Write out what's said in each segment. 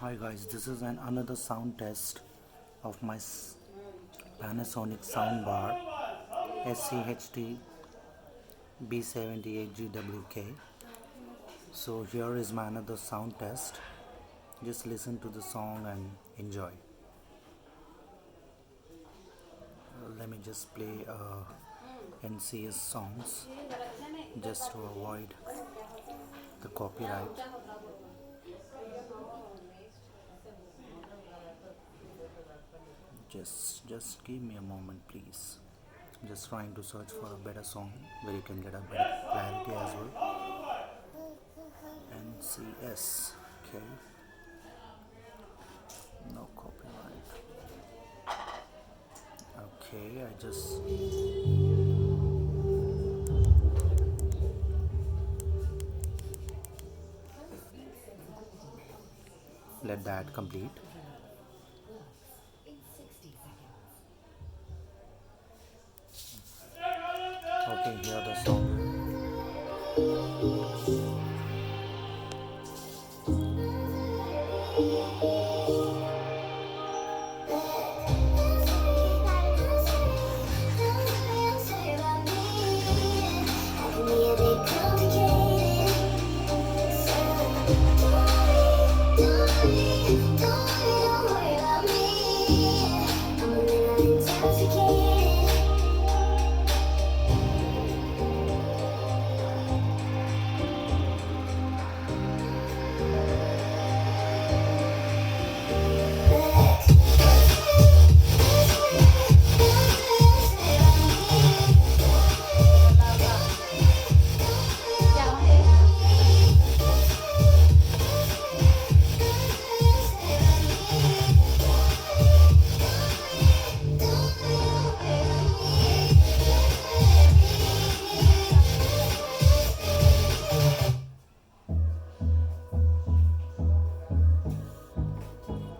Hi guys, this is another sound test of my Panasonic soundbar SC-HTB78GW-K. So here is my another sound test. Just listen to the song and enjoy. Let me just play NCS songs just to avoid the copyright. Just give me a moment, please. Just trying to search for a better song where you can get a better clarity as well. NCS, okay, no copyright. Okay, I just let that complete. Okay, here the song.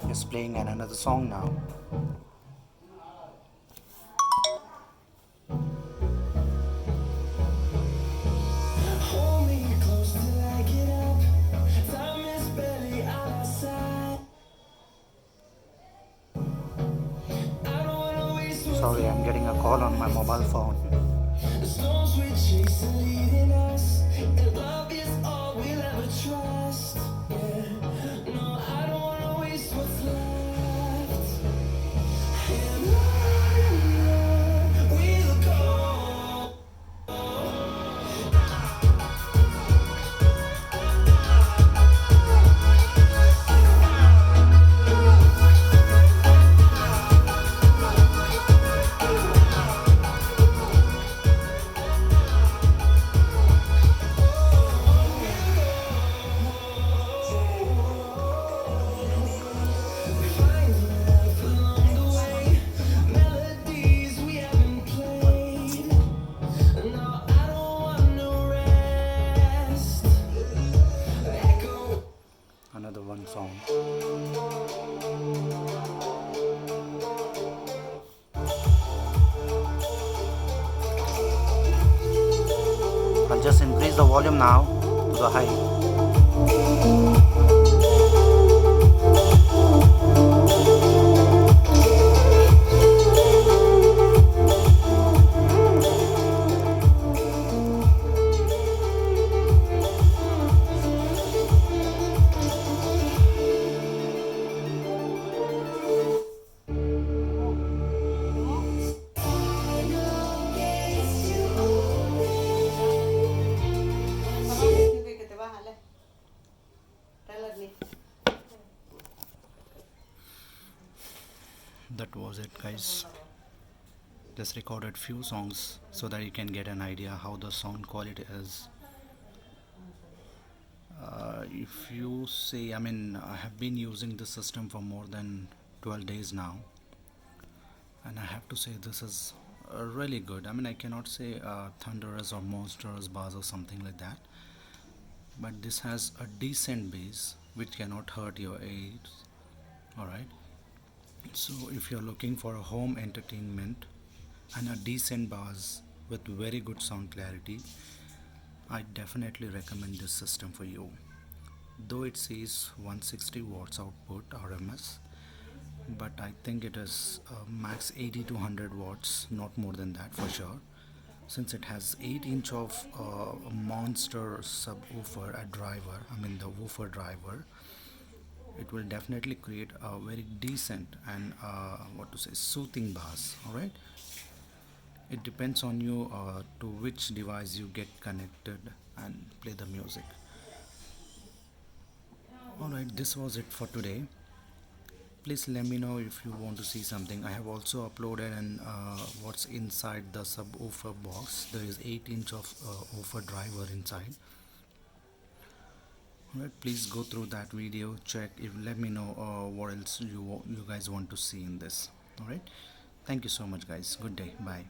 Is playing another song now. Sorry, I'm getting a call on my mobile phone. Another one song. I'll just increase the volume now to the high. That was it, guys. Just recorded few songs so that you can get an idea how the sound quality is. If you say, I have been using this system for more than 12 days now, and I have to say this is really good. I cannot say thunderous or monstrous bass or something like that, but this has a decent bass which cannot hurt your ears. Alright, so if you're looking for a home entertainment and a decent bass with very good sound clarity, I definitely recommend this system for you. though it says 160 watts output RMS, but I think it is max 80 to 100 watts, not more than that for sure. Since it has 8 inch of a monster subwoofer at driver, I mean the woofer driver, it will definitely create a very decent and what to say, soothing bass. All right, it depends on you to which device you get connected and play the music. All right, this was it for today. Please let me know if you want to see something. I have also uploaded and what's inside the subwoofer box. There is 8 inch of woofer driver inside. Alright, please go through that video, check, if let me know what else you guys want to see in this. Alright, thank you so much guys, good day, bye.